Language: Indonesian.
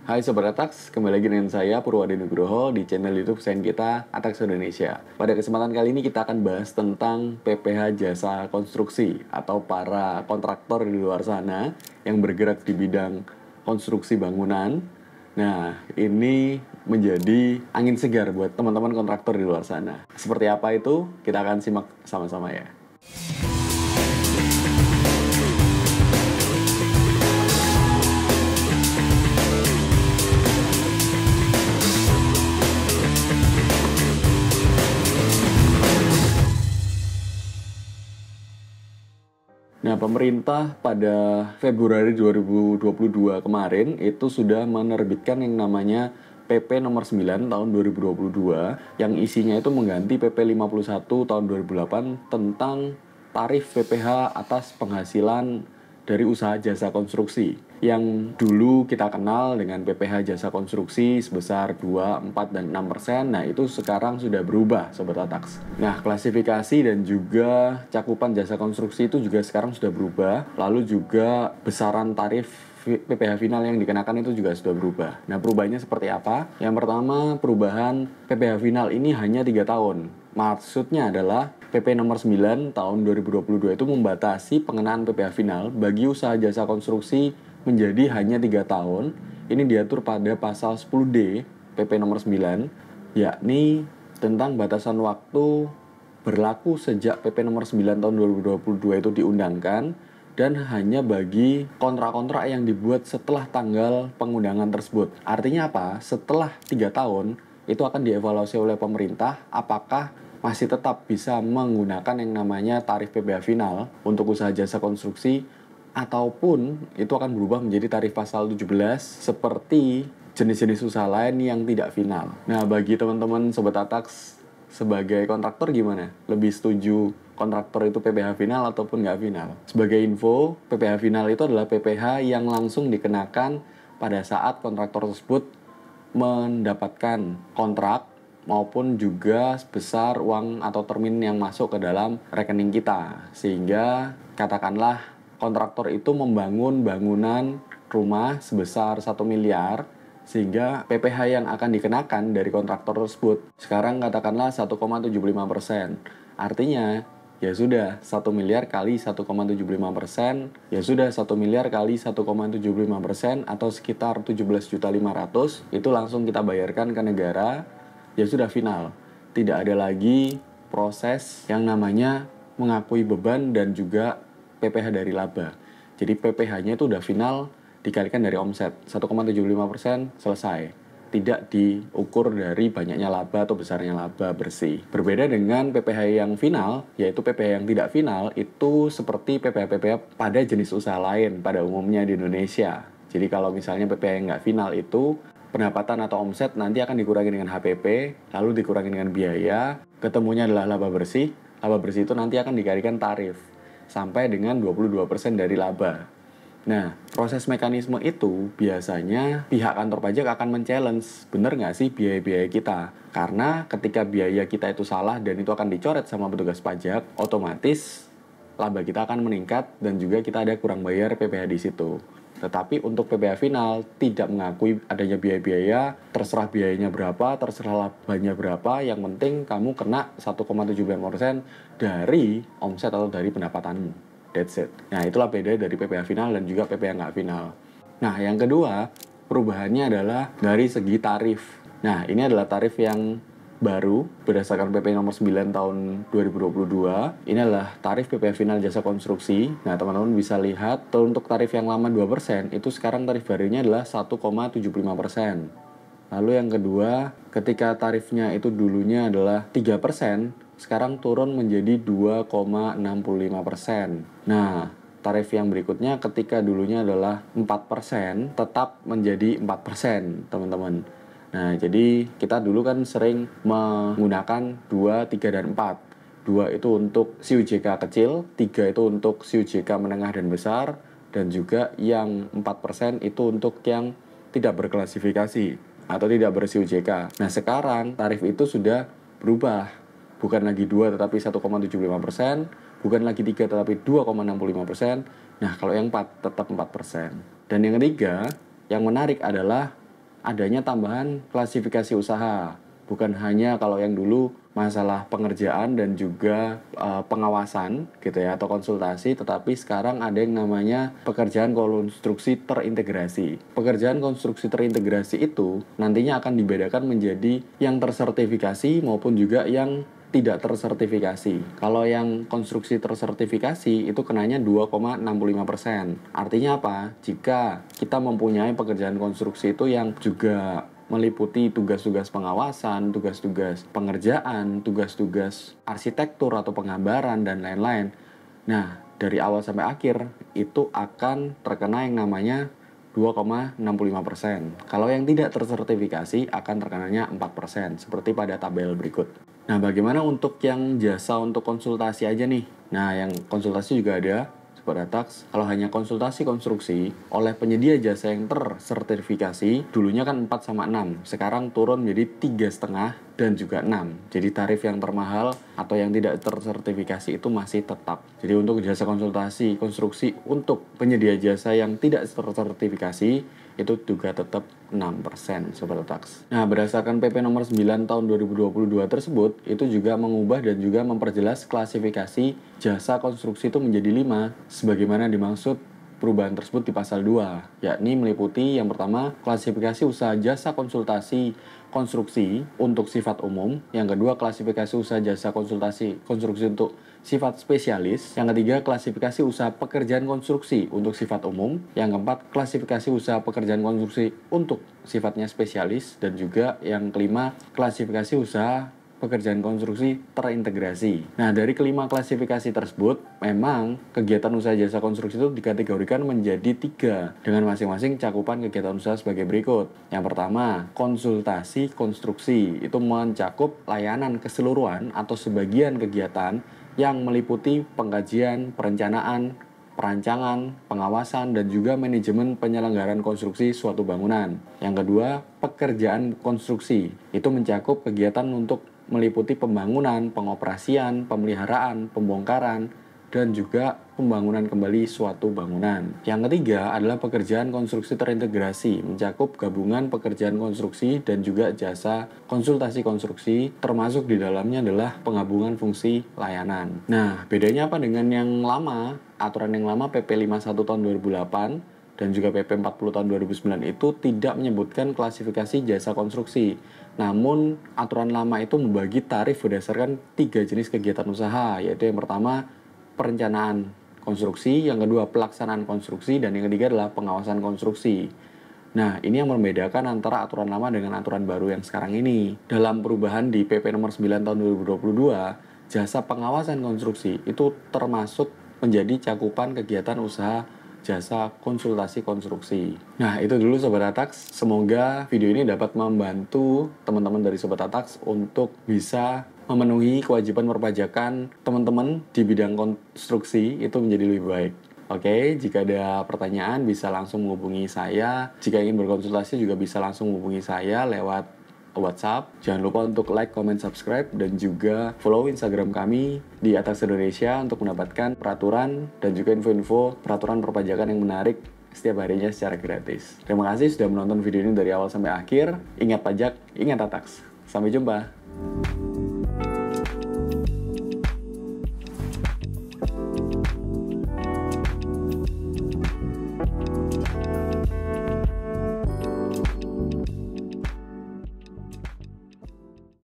Hai Sobat Atax, kembali lagi dengan saya Purwadi Nugroho di channel YouTube Sains kita Atax Indonesia. Pada kesempatan kali ini kita akan bahas tentang PPH jasa konstruksi atau para kontraktor di luar sana yang bergerak di bidang konstruksi bangunan. Nah, ini menjadi angin segar buat teman-teman kontraktor di luar sana. Seperti apa itu? Kita akan simak sama-sama ya. Nah, pemerintah pada Februari 2022 kemarin itu sudah menerbitkan yang namanya PP nomor 9 tahun 2022 yang isinya itu mengganti PP 51 tahun 2008 tentang tarif PPH atas penghasilan dari usaha jasa konstruksi yang dulu kita kenal dengan PPH jasa konstruksi sebesar 2, 4, dan 6%. Nah, itu sekarang sudah berubah, Sobat Atax. Nah, klasifikasi dan juga cakupan jasa konstruksi itu juga sekarang sudah berubah. Lalu juga besaran tarif PPH final yang dikenakan itu juga sudah berubah. Nah, perubahannya seperti apa? Yang pertama, perubahan PPH final ini hanya 3 tahun. Maksudnya adalah PP nomor 9 tahun 2022 itu membatasi pengenaan PPH final bagi usaha jasa konstruksi menjadi hanya 3 tahun. Ini diatur pada pasal 10D PP nomor 9, yakni tentang batasan waktu berlaku sejak PP nomor 9 tahun 2022 itu diundangkan dan hanya bagi kontrak-kontrak yang dibuat setelah tanggal pengundangan tersebut. Artinya apa? Setelah 3 tahun itu akan dievaluasi oleh pemerintah apakah masih tetap bisa menggunakan yang namanya tarif PPH final untuk usaha jasa konstruksi ataupun itu akan berubah menjadi tarif pasal 17 seperti jenis-jenis usaha lain yang tidak final. Nah, bagi teman-teman Sobat Atax sebagai kontraktor gimana? Lebih setuju kontraktor itu PPH final ataupun nggak final? Sebagai info, PPH final itu adalah PPH yang langsung dikenakan pada saat kontraktor tersebut mendapatkan kontrak maupun juga sebesar uang atau termin yang masuk ke dalam rekening kita. Sehingga katakanlah kontraktor itu membangun bangunan rumah sebesar 1 miliar sehingga PPH yang akan dikenakan dari kontraktor tersebut sekarang katakanlah 1,75%. Artinya ya sudah 1 miliar kali 1,75%, ya sudah 1 miliar kali 1,75% atau sekitar 17.500.000 itu langsung kita bayarkan ke negara. Ya sudah final. Tidak ada lagi proses yang namanya mengakui beban dan juga PPH dari laba. Jadi PPH-nya itu udah final dikalikan dari omset. 1,75% selesai. Tidak diukur dari banyaknya laba atau besarnya laba bersih. Berbeda dengan PPH yang final, yaitu PPH yang tidak final, itu seperti PPH-PPH pada jenis usaha lain pada umumnya di Indonesia. Jadi kalau misalnya PPH yang nggak final itu, pendapatan atau omset nanti akan dikurangi dengan HPP, lalu dikurangi dengan biaya, ketemunya adalah laba bersih. Laba bersih itu nanti akan dikalikan tarif, sampai dengan 22% dari laba. Nah, proses mekanisme itu biasanya pihak kantor pajak akan men-challenge, bener nggak sih biaya-biaya kita? Karena ketika biaya kita itu salah dan itu akan dicoret sama petugas pajak, otomatis laba kita akan meningkat dan juga kita ada kurang bayar PPH di situ. Tetapi untuk PPH final tidak mengakui adanya biaya-biaya, terserah biayanya berapa, terserah labanya berapa, yang penting kamu kena 1,75% dari omset atau dari pendapatanmu. That's it. Nah, itulah beda dari PPH final dan juga PPH nggak final. Nah, yang kedua, perubahannya adalah dari segi tarif. Nah, ini adalah tarif yang baru berdasarkan PP nomor 9 tahun 2022. Ini adalah tarif PPH final jasa konstruksi. Nah, teman-teman bisa lihat untuk tarif yang lama 2%, itu sekarang tarif barunya adalah 1,75%. Lalu yang kedua, ketika tarifnya itu dulunya adalah 3%, sekarang turun menjadi 2,65%. Nah, tarif yang berikutnya ketika dulunya adalah 4%, tetap menjadi 4%, teman-teman. Nah, jadi kita dulu kan sering menggunakan 2, 3, dan 4. 2 itu untuk CUJK kecil, 3 itu untuk CUJK menengah dan besar, dan juga yang 4% itu untuk yang tidak berklasifikasi atau tidak ber-CUJK. Nah, sekarang tarif itu sudah berubah. Bukan lagi 2 tetapi 1,75%, bukan lagi 3 tetapi 2,65%. Nah, kalau yang 4 tetap 4%. Dan yang ketiga, yang menarik adalah adanya tambahan klasifikasi usaha. Bukan hanya kalau yang dulu masalah pengerjaan dan juga pengawasan gitu ya atau konsultasi, tetapi sekarang ada yang namanya pekerjaan konstruksi terintegrasi. Pekerjaan konstruksi terintegrasi itu nantinya akan dibedakan menjadi yang tersertifikasi maupun juga yang tidak tersertifikasi. Kalau yang konstruksi tersertifikasi itu kenanya 2,65%. Artinya apa? Jika kita mempunyai pekerjaan konstruksi itu yang juga meliputi tugas-tugas pengawasan, tugas-tugas pengerjaan, tugas-tugas arsitektur atau penggambaran, dan lain-lain. Nah, dari awal sampai akhir itu akan terkena yang namanya 2,65%. Kalau yang tidak tersertifikasi akan terkenanya 4%, seperti pada tabel berikut. Nah, bagaimana untuk yang jasa untuk konsultasi aja nih? Nah, yang konsultasi juga ada. Tax, kalau hanya konsultasi konstruksi oleh penyedia jasa yang tersertifikasi, dulunya kan 4 sama 6, sekarang turun menjadi 3,5 dan juga 6. Jadi tarif yang termahal atau yang tidak tersertifikasi itu masih tetap. Jadi untuk jasa konsultasi konstruksi untuk penyedia jasa yang tidak tersertifikasi itu juga tetap 6%, Sobat Tax. Nah, berdasarkan PP nomor 9 tahun 2022 tersebut, itu juga mengubah dan juga memperjelas klasifikasi jasa konstruksi itu menjadi 5, sebagaimana dimaksud perubahan tersebut di pasal 2, yakni meliputi yang pertama, klasifikasi usaha jasa konsultasi konstruksi untuk sifat umum, yang kedua, klasifikasi usaha jasa konsultasi konstruksi untuk sifat spesialis, yang ketiga, klasifikasi usaha pekerjaan konstruksi untuk sifat umum, yang keempat, klasifikasi usaha pekerjaan konstruksi untuk sifatnya spesialis, dan juga yang kelima, klasifikasi usaha pekerjaan konstruksi terintegrasi. Nah, dari kelima klasifikasi tersebut, memang kegiatan usaha jasa konstruksi itu dikategorikan menjadi 3 dengan masing-masing cakupan kegiatan usaha sebagai berikut. Yang pertama, konsultasi konstruksi. Itu mencakup layanan keseluruhan atau sebagian kegiatan yang meliputi pengkajian, perencanaan, perancangan, pengawasan, dan juga manajemen penyelenggaraan konstruksi suatu bangunan. Yang kedua, pekerjaan konstruksi. Itu mencakup kegiatan untuk meliputi pembangunan, pengoperasian, pemeliharaan, pembongkaran, dan juga pembangunan kembali suatu bangunan. Yang ketiga adalah pekerjaan konstruksi terintegrasi, mencakup gabungan pekerjaan konstruksi dan juga jasa konsultasi konstruksi, termasuk di dalamnya adalah penggabungan fungsi layanan. Nah, bedanya apa dengan yang lama? Aturan yang lama PP 51 tahun 2008 dan juga PP 40 tahun 2009 itu tidak menyebutkan klasifikasi jasa konstruksi. Namun, aturan lama itu membagi tarif berdasarkan 3 jenis kegiatan usaha, yaitu yang pertama, perencanaan konstruksi, yang kedua, pelaksanaan konstruksi, dan yang ketiga adalah pengawasan konstruksi. Nah, ini yang membedakan antara aturan lama dengan aturan baru yang sekarang ini. Dalam perubahan di PP nomor 9 tahun 2022, jasa pengawasan konstruksi itu termasuk menjadi cakupan kegiatan usaha jasa konsultasi konstruksi. Nah, itu dulu Sobat Atax. Semoga video ini dapat membantu teman-teman dari Sobat Atax untuk bisa memenuhi kewajiban perpajakan teman-teman di bidang konstruksi itu menjadi lebih baik. Oke, jika ada pertanyaan bisa langsung menghubungi saya. Jika ingin berkonsultasi juga bisa langsung menghubungi saya lewat WhatsApp. Jangan lupa untuk like, comment, subscribe, dan juga follow Instagram kami di Atax Indonesia untuk mendapatkan peraturan dan juga info-info peraturan perpajakan yang menarik setiap harinya secara gratis. Terima kasih sudah menonton video ini dari awal sampai akhir. Ingat pajak, ingat Atax. Sampai jumpa.